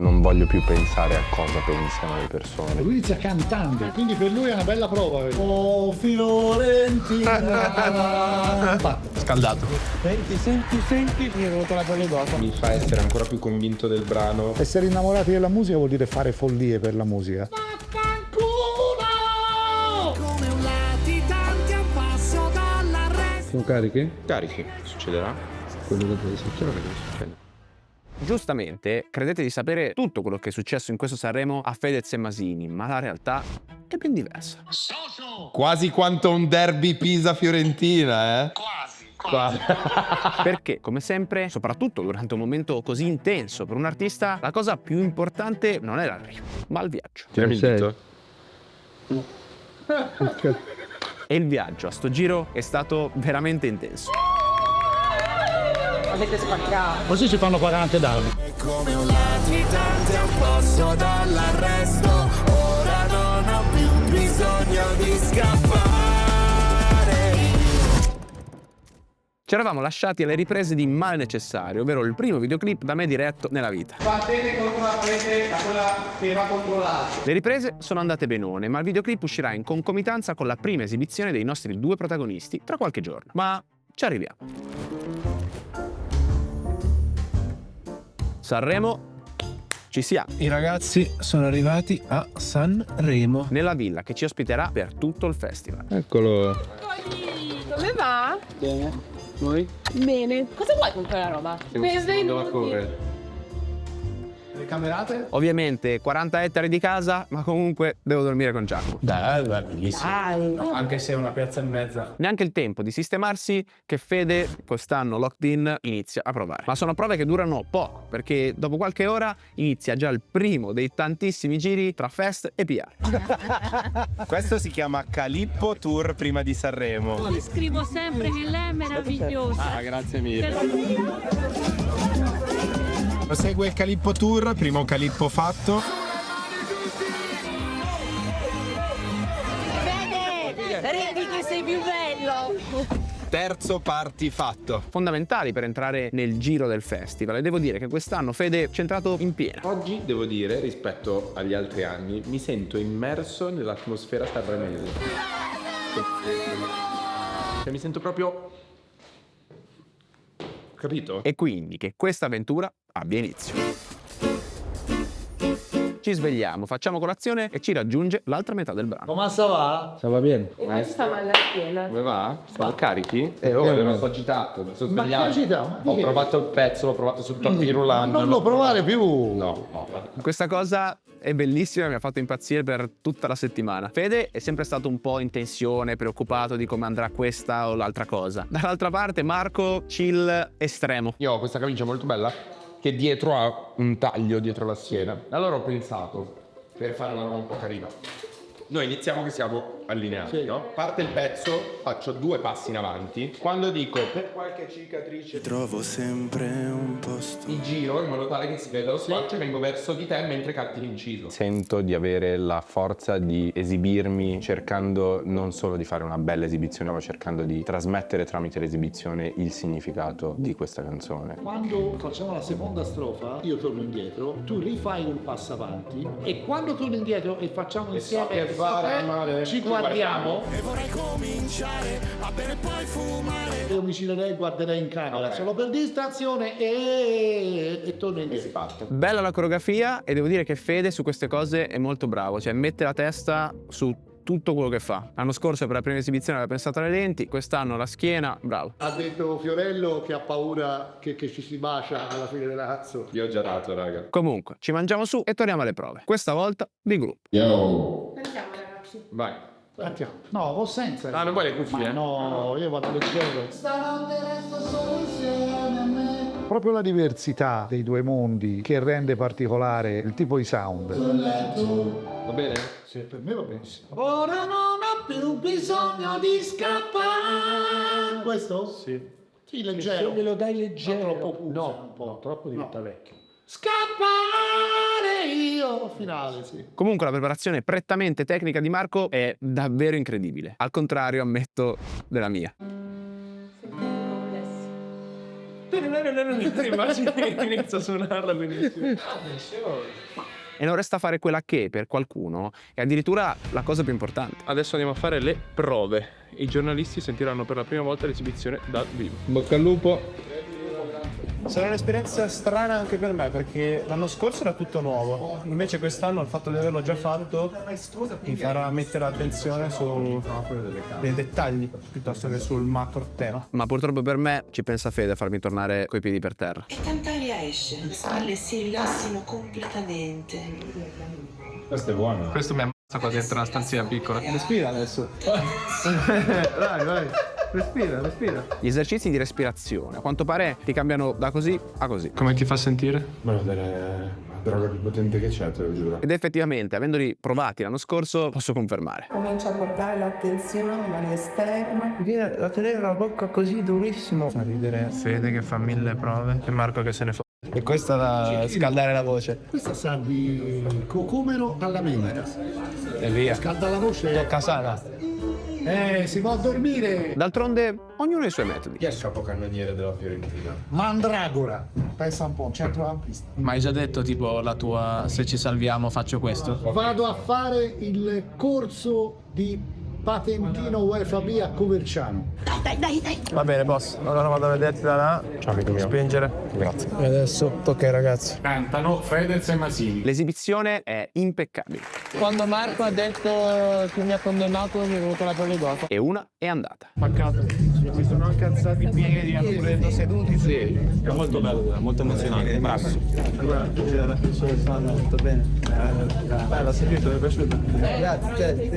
Non voglio più pensare a cosa pensano le persone. Lui inizia cantando, quindi per lui è una bella prova. Oh Fiorentina. Scaldato. Senti, mi è venuta la pelle d'oca. Mi fa essere ancora più convinto del brano. Essere innamorati della musica vuol dire fare follie per la musica. Come un latitante a un passo dall'arresto. Sono carichi? Carichi, succederà? Quello che deve succedere, che succede. Giustamente credete di sapere tutto quello che è successo in questo Sanremo a Fedez e Masini, ma la realtà è ben diversa. Quasi quanto un derby Pisa-Fiorentina, eh? Quasi. Perché, come sempre, soprattutto durante un momento così intenso per un artista, la cosa più importante non è l'arrivo, ma il viaggio. Tirami il Sei. dito. E il viaggio a sto giro è stato veramente intenso. Avete spaccato. Così si fanno 40 danni. Come un latitante a un passo dall'arresto. Ora non ho più bisogno di scappare. Ci eravamo lasciati alle riprese di Male Necessario, ovvero il primo videoclip da me diretto nella vita. Battete contro la parete da quella che va controllata. Le riprese sono andate benone, ma il videoclip uscirà in concomitanza con la prima esibizione dei nostri due protagonisti tra qualche giorno. Ma ci arriviamo. Sanremo, ci siamo, I ragazzi sono arrivati a Sanremo. nella villa che ci ospiterà per tutto il festival. Eccolo. Come va? Bene. Noi? Bene. Cosa vuoi con quella roba? Benvenuti. Le camerate? Ovviamente 40 ettari di casa, ma comunque devo dormire con Giacomo. Dai, bellissimo. Dai. Anche se è una piazza e mezza. Neanche il tempo di sistemarsi che Fede, quest'anno locked in, inizia a provare. Ma sono prove che durano poco, perché dopo qualche ora inizia già il primo dei tantissimi giri tra fest e PR. Questo si chiama Calippo Tour prima di Sanremo. Ti scrivo sempre che lei è meravigliosa. Ah, grazie mille. Prosegue il Calippo Tour, primo Calippo fatto. Ridi che sei più bello. Terzo party fatto. Fondamentali per entrare nel giro del festival, e devo dire che quest'anno Fede ci è entrato in piena. Oggi devo dire, rispetto agli altri anni, mi sento immerso nell'atmosfera sanremese. Cioè, mi sento proprio... Capito? E quindi che questa avventura abbia inizio. Ci svegliamo, facciamo colazione e ci raggiunge l'altra metà del brano. Come va? Stava bene. Sta male alla schiena. Come va? Siamo carichi? Ero un po' agitato, mi sono svegliato. agitato? Ho provato il pezzo, l'ho provato sul tappirulano. Non lo provare più. No. Questa cosa è bellissima e mi ha fatto impazzire per tutta la settimana. Fede è sempre stato un po' in tensione, preoccupato di come andrà questa o l'altra cosa. Dall'altra parte Marco, chill estremo. Io ho questa camicia molto bella che dietro ha un taglio dietro la schiena. Allora ho pensato, per fare una roba un po' carina, noi iniziamo che siamo allineati, no? Parte il pezzo, faccio 2 passi in avanti. Quando dico per qualche cicatrice Trovo sempre un posto. mi giro in modo tale che si veda lo swatch e vengo verso di te mentre canti l'inciso. Sento di avere la forza di esibirmi cercando non solo di fare una bella esibizione, ma cercando di trasmettere tramite l'esibizione il significato di questa canzone. Quando facciamo la seconda strofa, io torno indietro, tu rifai un passo avanti e quando torno indietro e facciamo insieme ci guardiamo. E vorrei cominciare a bere e poi fumare. Io mi girerei e guarderei in camera solo per distrazione e torno indietro. Bella la coreografia, e devo dire che Fede su queste cose è molto bravo, cioè mette la testa su tutto quello che fa. L'anno scorso per la prima esibizione aveva pensato alle lenti, quest'anno la schiena, bravo. Ha detto Fiorello che ha paura che ci si bacia alla fine della canzone. Io ho già dato, raga. Comunque, ci mangiamo su e torniamo alle prove. Questa volta di gruppo. Yo. Sentiamo ragazzi. Vai. Andiamo. No, con senza. Ah, non vuoi le cuffie? Ma no, io vado leggero. Stanotte resto solo insieme a me. Proprio la diversità dei due mondi che rende particolare il tipo di sound. Va bene? Sì, per me va benissimo. Ora non ho più bisogno di scappare. Questo? Sì. Sì, leggero. Me lo dai leggero. Non troppo puzza, un po'. No, troppo diventa vecchio. Scappare io. Finale, sì. Comunque la preparazione prettamente tecnica di Marco è davvero incredibile. Al contrario, ammetto, della mia. Sentiamo adesso. Immagini che inizia a suonarla benissimo. E non resta fare quella che per qualcuno è addirittura la cosa più importante. Adesso andiamo a fare le prove. I giornalisti sentiranno per la prima volta l'esibizione dal vivo. Bocca al lupo. Sarà un'esperienza strana anche per me perché l'anno scorso era tutto nuovo, invece quest'anno il fatto di averlo già fatto mi farà mettere attenzione su dei dettagli piuttosto che sul macro tema. Ma purtroppo per me ci pensa Fede a farmi tornare coi piedi per terra. E tanta aria esce, le spalle si rilassino completamente. Questo è buono. Questo mi ammazza qua dentro una stanzina piccola. Respira adesso. Vai. Respira. Gli esercizi di respirazione a quanto pare ti cambiano da così a così. Come ti fa sentire? Guarda, la droga più potente che c'è, te lo giuro. Ed effettivamente, avendoli provati l'anno scorso, posso confermare. Comincia a portare l'attenzione dall'esterno. Viene a tenere la bocca così durissimo. Fa ridere Fede che fa 1000 prove e Marco che se ne fa. E questa da scaldare la voce. Questa sa di cocomero alla menta. E via. Scalda la voce. Tocca sana. Si va a dormire. D'altronde, ognuno ha i suoi metodi. Chi è il capocannoniere della Fiorentina? Mandragora. Pensa un po', centrocampista. Ma hai già detto tipo la tua se ci salviamo faccio questo? Vado a fare il corso di patentino UEFA B a Coverciano. Dai. Va bene boss, allora vado a vederti da là. Ciao amico mio. Spingere. Grazie. E adesso tocca ai ragazzi. Cantano Fedez e Masini. L'esibizione è impeccabile. Quando Marco ha detto che mi ha condannato mi è venuta la pelle d'oca. E una è andata. Peccato. Mi sono anche alzati i piedi pure seduti. Sì, è molto bello, è molto emozionante. Bravo. Tutto bene. Bella, seguito, mi è piaciuto. Grazie.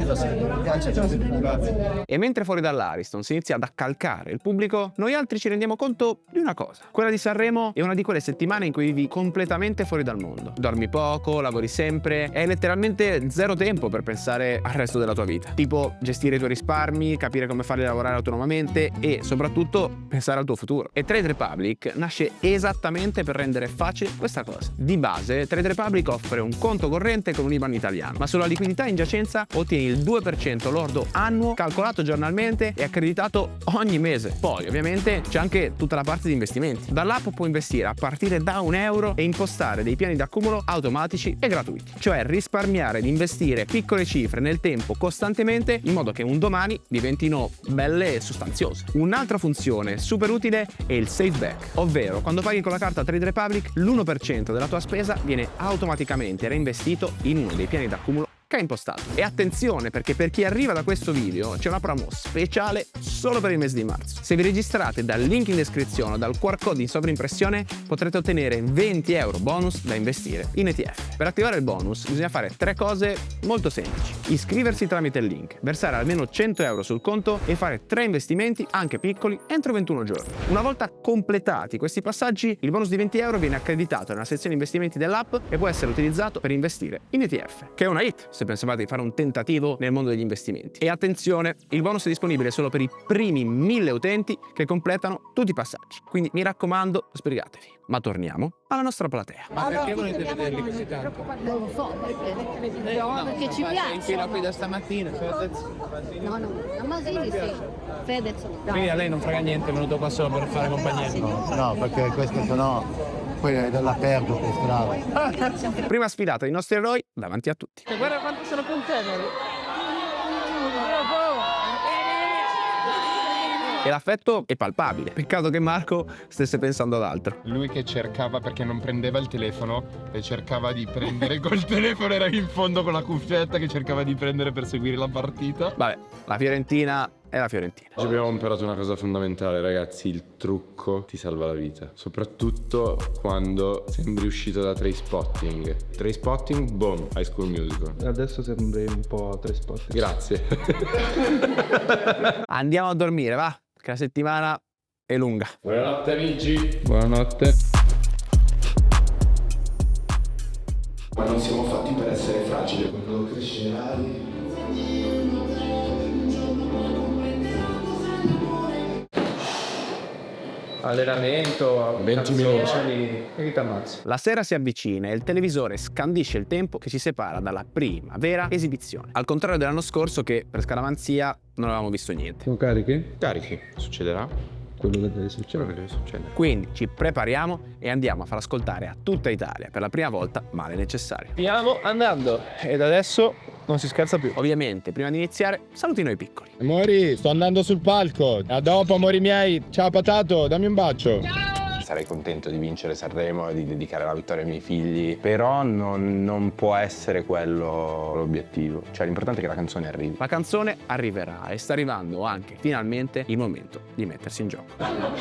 E mentre fuori dall'Ariston si inizia ad accalcare il pubblico, noi altri ci rendiamo conto di una cosa. Quella di Sanremo è una di quelle settimane in cui vivi completamente fuori dal mondo. Dormi poco, lavori sempre e hai letteralmente zero tempo per pensare al resto della tua vita. Tipo gestire i tuoi risparmi, capire come farli lavorare autonomamente e soprattutto pensare al tuo futuro. E Trade Republic nasce esattamente per rendere facile questa cosa. Di base, Trade Republic offre un conto corrente con un IBAN italiano, ma sulla liquidità in giacenza ottieni il 2% lordo annuo calcolato giornalmente e accreditato ogni mese. Poi ovviamente c'è anche tutta la parte di investimenti. Dall'app puoi investire a partire da €1 e impostare dei piani d'accumulo automatici e gratuiti, cioè risparmiare ed investire piccole cifre nel tempo costantemente in modo che un domani diventino belle e sostanziose. Un'altra funzione super utile è il Save Back, ovvero quando paghi con la carta Trade Republic l'1% della tua spesa viene automaticamente reinvestito in uno dei piani d'accumulo che ha impostato. E attenzione, perché per chi arriva da questo video c'è una promo speciale solo per il mese di marzo. Se vi registrate dal link in descrizione o dal QR code in sovraimpressione potrete ottenere €20 bonus da investire in ETF. Per attivare il bonus bisogna fare 3 cose molto semplici: iscriversi tramite il link, versare almeno €100 sul conto e fare 3 investimenti, anche piccoli, entro 21 giorni. Una volta completati questi passaggi, il bonus di €20 viene accreditato nella sezione investimenti dell'app e può essere utilizzato per investire in ETF, che è una hit se pensavate di fare un tentativo nel mondo degli investimenti. E attenzione, il bonus è disponibile solo per i primi 1000 utenti che completano tutti i passaggi. Quindi mi raccomando, sbrigatevi. Ma torniamo alla nostra platea. Ma perché volete vederli così tanto? Non lo so, perché ci piace. In fila qui da stamattina, Fedez. No, a Masini sì. Fedez no. Quindi a lei non frega niente, è venuto qua solo per fare compagnia. No, perché questo sennò poi la perdo per strada. Prima sfilata dei nostri eroi davanti a tutti. Guarda quanto sono contento. E l'affetto è palpabile. Peccato che Marco stesse pensando ad altro. Lui che cercava, perché non prendeva il telefono, e cercava di prendere col telefono, era in fondo con la cuffietta che cercava di prendere per seguire la partita. Vabbè, la Fiorentina è la Fiorentina. Ci abbiamo imparato una cosa fondamentale, ragazzi: il trucco ti salva la vita, soprattutto quando sembri uscito da Trainspotting. Trainspotting, boom, High School Musical. Adesso sembri un po' Trainspotting. Grazie. Andiamo a dormire, va, che la settimana è lunga. Buonanotte amici. Buonanotte. Ma non siamo fatti per essere fragili. Quando crescerai. Allenamento, 20 minuti. E che ti ammazzi. La sera si avvicina e il televisore scandisce il tempo che ci separa dalla prima vera esibizione. Al contrario dell'anno scorso che per scaramanzia non avevamo visto niente. Siamo carichi? Carichi, succederà. quello che deve succedere deve succedere. Quindi ci prepariamo e andiamo a far ascoltare a tutta Italia per la prima volta Male Necessario. Stiamo andando ed adesso non si scherza più. Ovviamente, prima di iniziare, salutino i piccoli. Amori, sto andando sul palco. A dopo, amori miei. Ciao Patato, dammi un bacio. Sarei contento di vincere Sanremo e di dedicare la vittoria ai miei figli, però non può essere quello l'obiettivo. Cioè l'importante è che la canzone arrivi. La canzone arriverà e sta arrivando anche finalmente il momento di mettersi in gioco.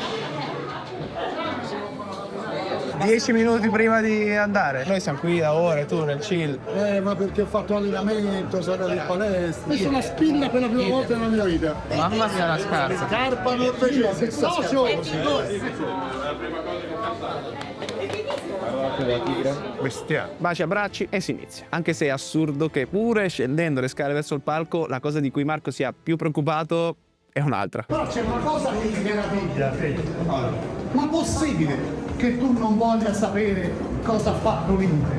10 minuti prima di andare. Noi siamo qui da ore, tu nel chill. Ma perché ho fatto allenamento, sono andato in palestra. Questa è una spilla per la prima volta nella mia vita. Mamma mia, la scarsa. Scarpa norvegese, Bestiale. Baci, abbracci e si inizia. Anche se è assurdo che pure scendendo le scale verso il palco la cosa di cui Marco sia più preoccupato è un'altra. Però c'è una cosa che mi meraviglia, Fede. Ma possibile che tu non voglia sapere cosa ha fatto l'Inter?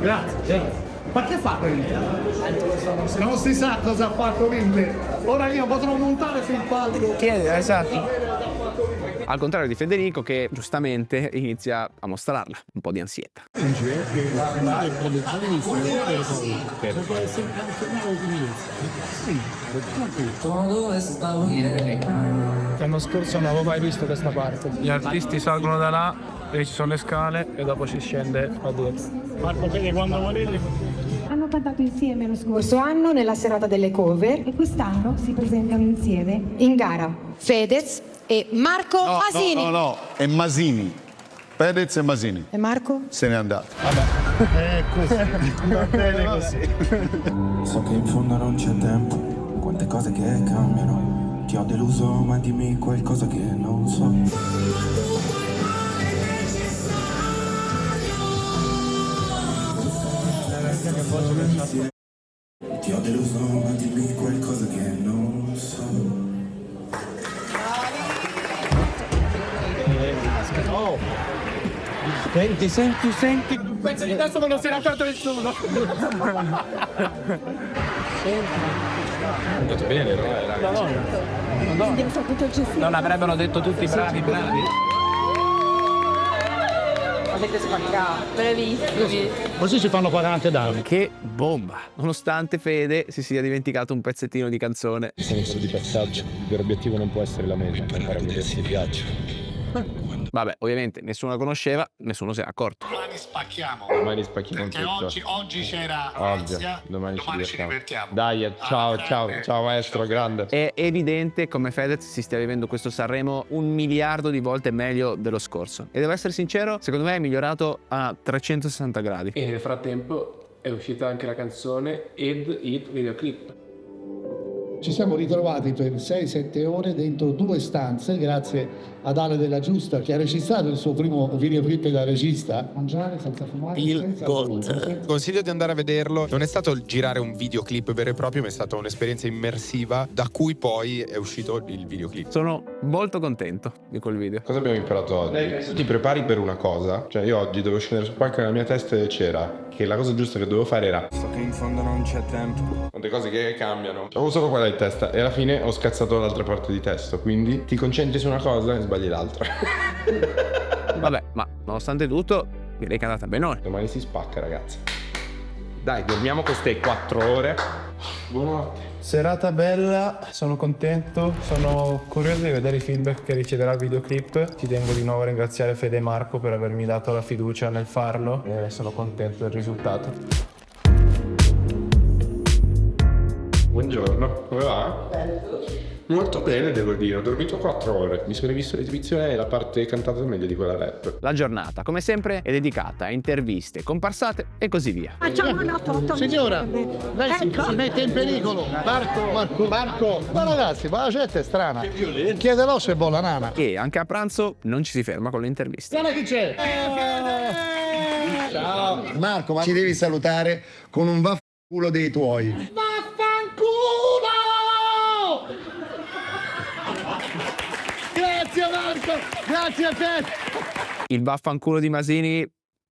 Grazie. Ma che ha fatto l'Inter? Non si sa cosa ha fatto l'Inter. Ora io potrò montare sul palco. Esatto. Al contrario di Federico che giustamente inizia a mostrarla, un po' di ansietà. L'anno scorso non avevo mai visto questa parte. Gli artisti salgono da là, e ci sono le scale e dopo si scende a due. Marco, Fede, quando volete. Hanno cantato insieme lo scorso anno nella serata delle cover e quest'anno si presentano insieme in gara. Fedez e Marco Masini. No, è Masini. Fedez e Masini. E Marco? Se n'è andato. Vabbè. È così. Va bene così. So che in fondo non c'è tempo, quante cose che cambiano. Ti ho deluso, ma dimmi qualcosa che non so. Ti ho deluso, ma dimmi qualcosa che non so. Oh! Senti. Penso di adesso non si era accorto nessuno. È andato bene, no? Non avrebbero detto tutti bravi. Avete spaccato. Bravissimi. Così si fanno 40 danni. Che bomba! Nonostante Fede si sia dimenticato un pezzettino di canzone. Siamo solo di passaggio. Il vero obiettivo non può essere la meta, ma imparare a vedersi di viaggio. Vabbè, ovviamente nessuno la conosceva, nessuno se n'è accorto. Domani spacchiamo. Domani spacchiamo Perché tutto. oggi c'era Ovvio, ansia, domani ci divertiamo. Dai, ciao maestro, grande. È evidente come Fedez si stia vivendo questo Sanremo 1 miliardo di volte meglio dello scorso. E devo essere sincero, secondo me è migliorato a 360 gradi. E nel frattempo è uscita anche la canzone ed il videoclip. Ci siamo ritrovati per 6-7 ore dentro 2 stanze, grazie ad Ale Della Giusta, che ha registrato il suo primo videoclip da regista. Mangiare senza fumare. Il GOT. Consiglio di andare a vederlo. Non è stato girare un videoclip vero e proprio, ma è stata un'esperienza immersiva, da cui poi è uscito il videoclip. Sono molto contento di quel video. Cosa abbiamo imparato oggi? Tu ti prepari per una cosa, cioè io oggi dovevo scendere sul palco e nella mia testa c'era che la cosa giusta che dovevo fare era So che in fondo non c'è tempo. quante cose che cambiano. Avevo solo quella in testa e alla fine ho scazzato l'altra parte di testo, quindi ti concentri su una cosa e sbagli l'altra. Vabbè, ma nonostante tutto, direi che è andata benone. Domani si spacca, ragazzi. Dai, dormiamo queste 4 ore. Buonanotte. Serata bella, sono contento, sono curioso di vedere i feedback che riceverà il videoclip. Ci tengo di nuovo a ringraziare Fede e Marco per avermi dato la fiducia nel farlo e sono contento del risultato. Buongiorno, come va? Molto bene, devo dire, ho dormito 4 ore. Mi sono rivisto l'esibizione e la parte cantata è meglio di quella rap. La giornata, come sempre, è dedicata a interviste, comparsate e così via. Facciamo una foto. Signora, lei si mette in pericolo. Marco. Ma ragazzi, ma la gente è strana. Chiederò se vuole la nana. E anche a pranzo non ci si ferma con le interviste. Guarda chi c'è. Ciao. Marco, ma ci devi salutare con un vaffanculo dei tuoi. Vaffanculo! Grazie Marco, grazie a te. Il vaffanculo di Masini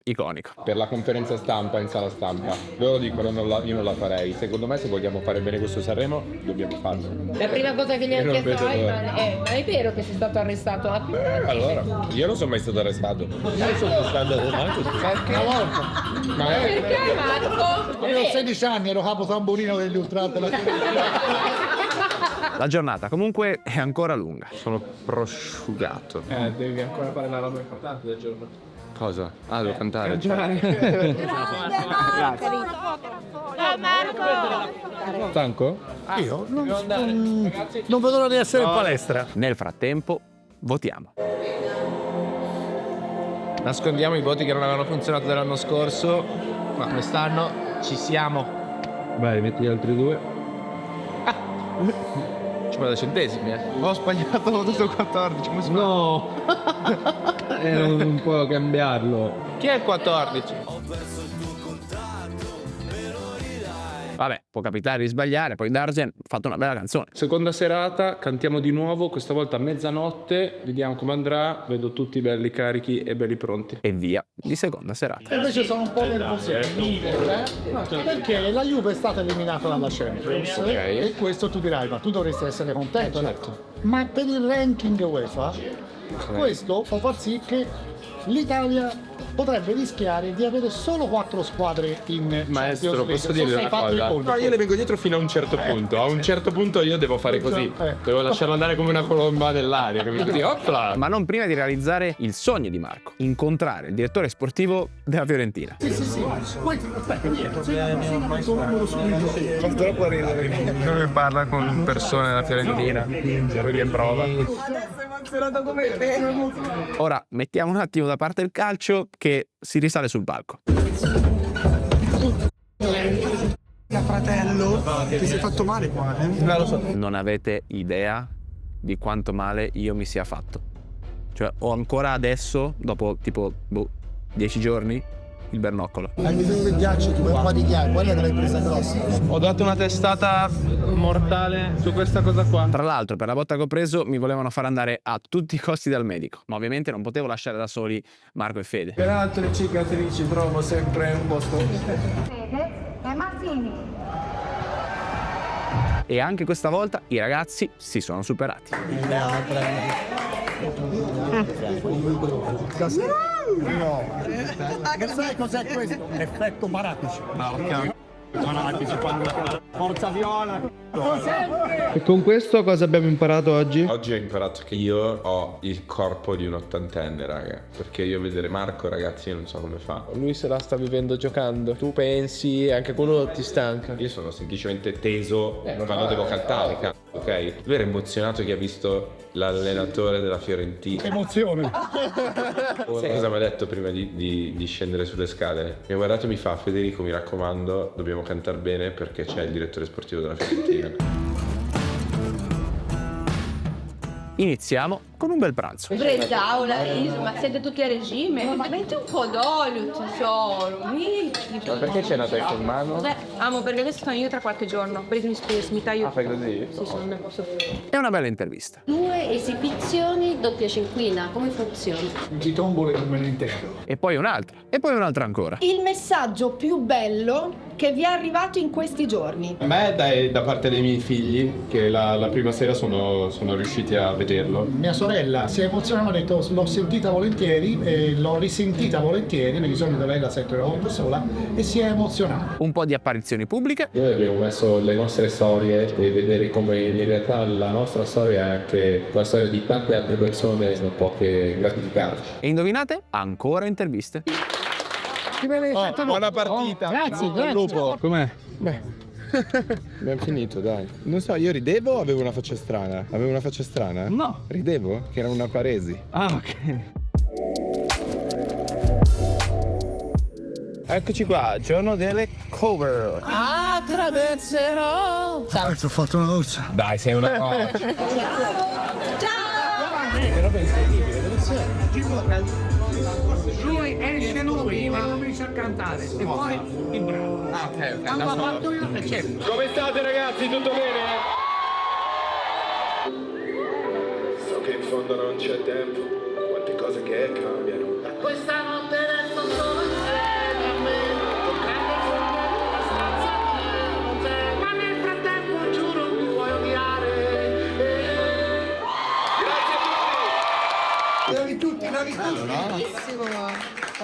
iconico. Per la conferenza stampa in sala stampa, loro dicono io non la farei. Secondo me se vogliamo fare bene questo Sanremo dobbiamo farlo. La prima cosa che gli Io ha non chiesto vedo l'ora. Ayman è: ma è vero che sei stato arrestato? Allora, io non sono mai stato arrestato. Io sono stato arrestato Una volta. Perché Marco? Io ho 16 anni, ero capo tamburino degli ultrati della La giornata comunque è ancora lunga. Sono prosciugato. Devi ancora fare la roba importante del giorno. Cosa? Ah, devo cantare. Stanco? Io non vedo l'ora di essere in palestra. Nel frattempo, votiamo. Nascondiamo i voti che non avevano funzionato dell'anno scorso, ma quest'anno ci siamo. Vai, metti gli altri due. 50 centesimi, Ho sbagliato, ho votato 14. No! Ero un po' a cambiarlo. Chi è il 14? Vabbè, può capitare di sbagliare, poi Dargen ha fatto una bella canzone. Seconda serata, cantiamo di nuovo, questa volta a mezzanotte, vediamo come andrà, vedo tutti belli carichi e belli pronti. E via di seconda serata. Invece sono un po' nervoso perché la Juve è stata eliminata dalla Champions e questo tu dirai, ma tu dovresti essere contento. Certo. Ma per il ranking UEFA questo fa far sì che l'Italia potrebbe rischiare di avere solo 4 squadre in Maestro, Champions League. posso dire Sono una fatti i cosa? conti. No, io le vengo dietro fino a un certo punto. A un certo punto io devo fare così. Devo lasciarlo andare come una colomba nell'aria, capito? Così, opla! Ma non prima di realizzare il sogno di Marco, incontrare il direttore sportivo della Fiorentina. Sì. Poi aspetta, dietro. Fa troppo ridere. Come parla con persone della Fiorentina, quelli in prova. Ora mettiamo un attimo da parte il calcio che si risale sul palco. Fratello, ti sei fatto male qua, Non lo so. Non avete idea di quanto male io mi sia fatto. Cioè, ho ancora adesso, dopo tipo 10 giorni, il bernoccolo. Hai bisogno di ghiaccio, tu vuoi un po' di ghiaccio, guarda che l'hai presa grossa. Ho dato una testata mortale su questa cosa qua. Tra l'altro, per la botta che ho preso, mi volevano far andare a tutti i costi dal medico. Ma ovviamente non potevo lasciare da soli Marco e Fede. Per altre cicatrici trovo sempre un posto. Fede e Mazzini. E anche questa volta i ragazzi si sono superati. No. Sai cos'è questo? Effetto Maratici. Maratici, forza viola. E con questo cosa abbiamo imparato oggi? Oggi ho imparato che io ho il corpo di un ottantenne, raga. Perché io vedere Marco, ragazzi, io non so come fa. Lui se la sta vivendo giocando. Tu pensi, anche quello ti stanca. Io sono semplicemente teso quando devo cantare, ok? Lui era emozionato che ha visto l'allenatore della Fiorentina. Emozione. Sai cosa mi ha detto prima di scendere sulle scale? Mi ha guardato e mi fa: Federico, mi raccomando, dobbiamo cantare bene perché c'è il direttore sportivo della Fiorentina. Iniziamo con un bel pranzo. Bresaola, ma siete tutti a regime? Metti un po' d'olio, tesoro. Ma perché c'è una testa in mano? Amo, perché adesso sono io tra qualche giorno. Britney Spears, mi taglio. Ah, fai così? Sì, non ne posso più. È una bella intervista. 2 esibizioni doppia cinquina, come funziona? Di tombole non me ne intendo. E poi un'altra. E poi un'altra ancora. Il messaggio più bello che vi è arrivato in questi giorni. A me è da parte dei miei figli, che la prima sera sono riusciti a vederlo. Mia sorella si è emozionata, ha detto l'ho sentita volentieri e l'ho risentita volentieri, perché di solito lei la sente una volta sola, e si è emozionata. Un po' di apparizioni pubbliche. Noi abbiamo messo le nostre storie e vedere come in realtà la nostra storia è anche la storia di tante altre persone un po' che gratificarci. E indovinate? Ancora interviste. Buona partita. Grazie. Lupo. Com'è? Beh, abbiamo finito, dai. Non so, io ridevo o avevo una faccia strana? Avevo una faccia strana? No. Ridevo? Che era una paresi. Ah, ok. Eccoci qua, giorno delle cover. Attraverserò. Ho fatto una doccia. Dai, sei una cosa. Lui esce lui e comincia a cantare e poi il brano. Ok. Quando ha fatto io facevo. Come state, ragazzi? Tutto bene? So che in fondo non c'è tempo, quante cose che cambiano. Questa notte resto solo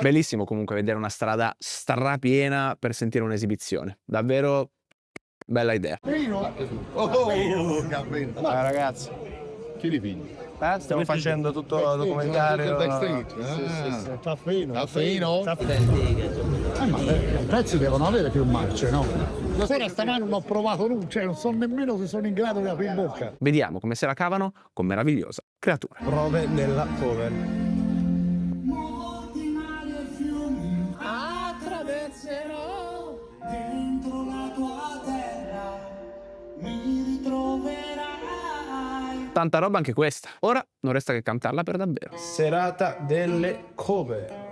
Bellissimo comunque vedere una strada strapiena per sentire un'esibizione. Davvero bella idea. Ragazzi, Chi li pigli? stiamo facendo tutto il documentario. Taffino? Ma i pezzi devono avere più marce, no? Stasera stamane non ho provato nulla, cioè non so nemmeno se sono in grado di aprire bocca. Vediamo come se la cavano con meravigliosa creatura. Prove nella cover. Attraverserò dentro la tua terra, mi ritroverai. Tanta roba anche questa. Ora non resta che cantarla per davvero. Serata delle cover.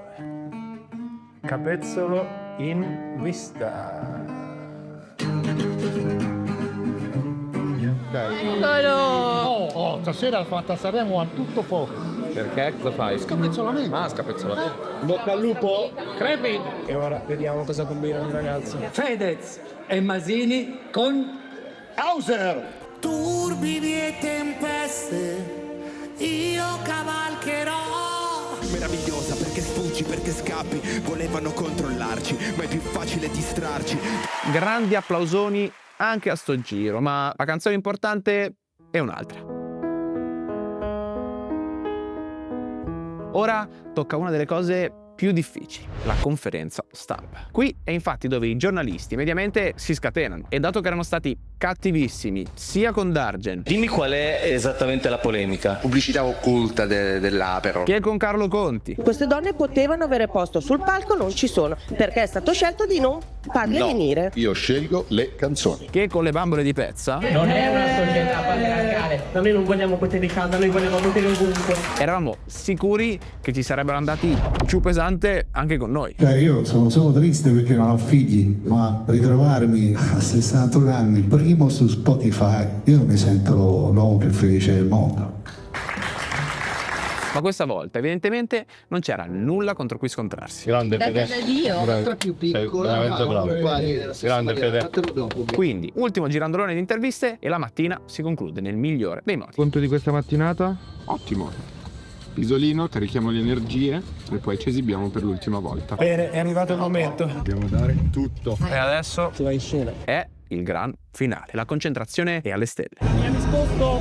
Capezzolo in vista. Eccolo! Stasera al Fatta Sanremo a tutto fuoco. Perché? Cosa fai? Scapezzolamento. Ah, scapezzolamento. Bocca al lupo. Crepi. E ora vediamo cosa combinano i ragazzi. Fedez e Masini con Hauser. turbini e tempeste, io cavalcherò. Meravigliosa perché sfuggi, perché scappi. Volevano controllarci, ma è più facile distrarci. Grandi applausoni anche a sto giro, ma la canzone importante è un'altra. Ora tocca una delle cose più difficili, la conferenza stampa. Qui è infatti dove i giornalisti mediamente si scatenano e dato che erano stati cattivissimi sia con Dargen, Dimmi qual è esattamente la polemica. Pubblicità occulta dell'Apero. che con Carlo Conti, Queste donne potevano avere posto sul palco, non ci sono, perché è stato scelto di non farle venire. Io scelgo le canzoni. che con le bambole di Pezza Non è una società patriarcale, noi non vogliamo potere di casa, noi vogliamo potere ovunque. eravamo sicuri che ci sarebbero andati giù pesante anche con noi. Io sono solo triste perché non ho figli, ma ritrovarmi a 61 anni, primo su Spotify, io mi sento l'uomo più felice del mondo. Ma questa volta evidentemente non c'era nulla contro cui scontrarsi. Grande Data da Dio. Più piccola, veramente bravo. Grande Fede. Quindi, ultimo girandolone di interviste e la mattina si conclude nel migliore dei modi. Conto di questa mattinata? Ottimo. Isolino, carichiamo le energie e poi ci esibiamo per l'ultima volta. Bene, è arrivato il momento. Dobbiamo dare tutto. E adesso Si va in scena. è il gran finale. La concentrazione è alle stelle. Mi ha risposto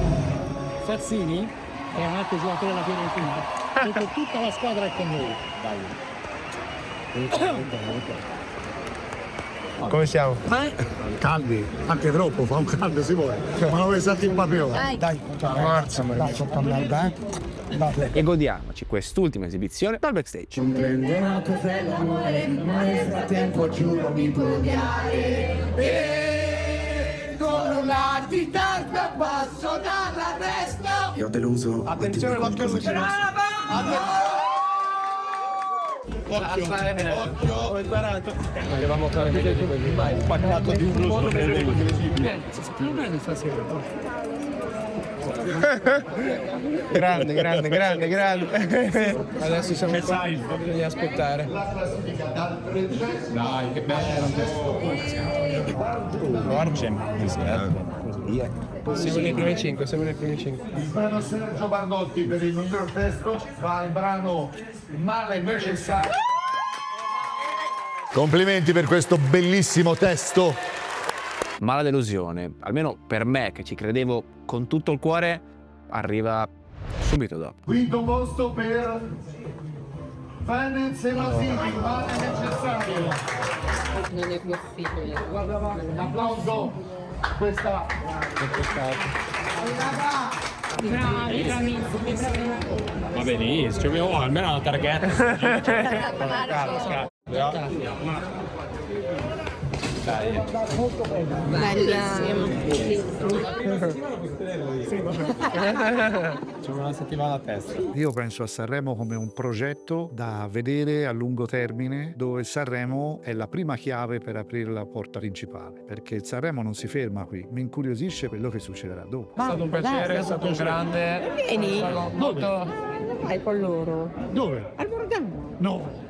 Fazzini, è un altro giocatore della Fiorentina, perché tutta la squadra è con noi. Come siamo? Caldi, anche troppo, fa un caldo si vuole, ma non mi senti un papione. Dai, forza, dai, sotto merda, E godiamoci quest'ultima esibizione dal backstage. Prenderò cos'è l'amore, ma nel frattempo giuro mi puoi odiare. E con una titana basso dall'arresto. Io ho deluso. Attenzione, l'occhio lucciolato. Occhio, ho imparato. Volevamo fare un paccato di un russo incredibile. Grande. Adesso siamo qua, bisogna aspettare. Dai, che bello. Siamo nei primi 5, Brano Sergio Bardotti per il miglior testo, va il brano Il male necessario. Complimenti per questo bellissimo testo. Ma la delusione, almeno per me che ci credevo con tutto il cuore, arriva subito dopo. Quinto posto per Fedez e Masini, il male necessario. Non è possibile. Guarda, un applauso. Questa Bravi, bravissimi. Va benissimo, almeno la targhetta. Facciamo una settimana a testa. Io penso a Sanremo come un progetto da vedere a lungo termine, dove Sanremo è la prima chiave per aprire la porta principale, perché il Sanremo non si ferma qui, mi incuriosisce quello che succederà dopo. È stato un piacere, è stato un grande. Vieni. Molto. Vai con loro. Dove? Al Borgamo. No.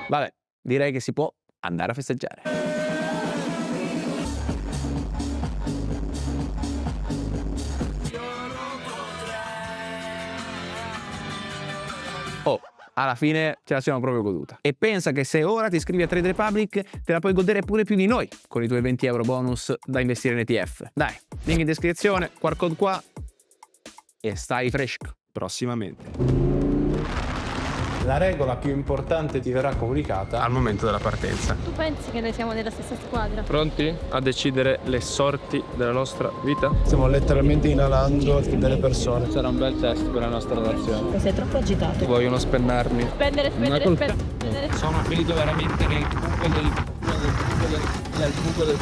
Vabbè, direi che si può andare a festeggiare. alla fine ce la siamo proprio goduta. E pensa che se ora ti iscrivi a Trade Republic te la puoi godere pure più di noi con i tuoi 20 euro bonus da investire in ETF. Dai, link in descrizione, QR code qua e stai fresco. Prossimamente. La regola più importante ti verrà comunicata Al momento della partenza. Tu pensi che noi siamo nella stessa squadra? Pronti a decidere le sorti della nostra vita? Stiamo letteralmente inalando delle persone. Sarà un bel test per la nostra nazione. Sei troppo agitato. Vogliono spennarmi. Spendere. Sono finito veramente nel buco del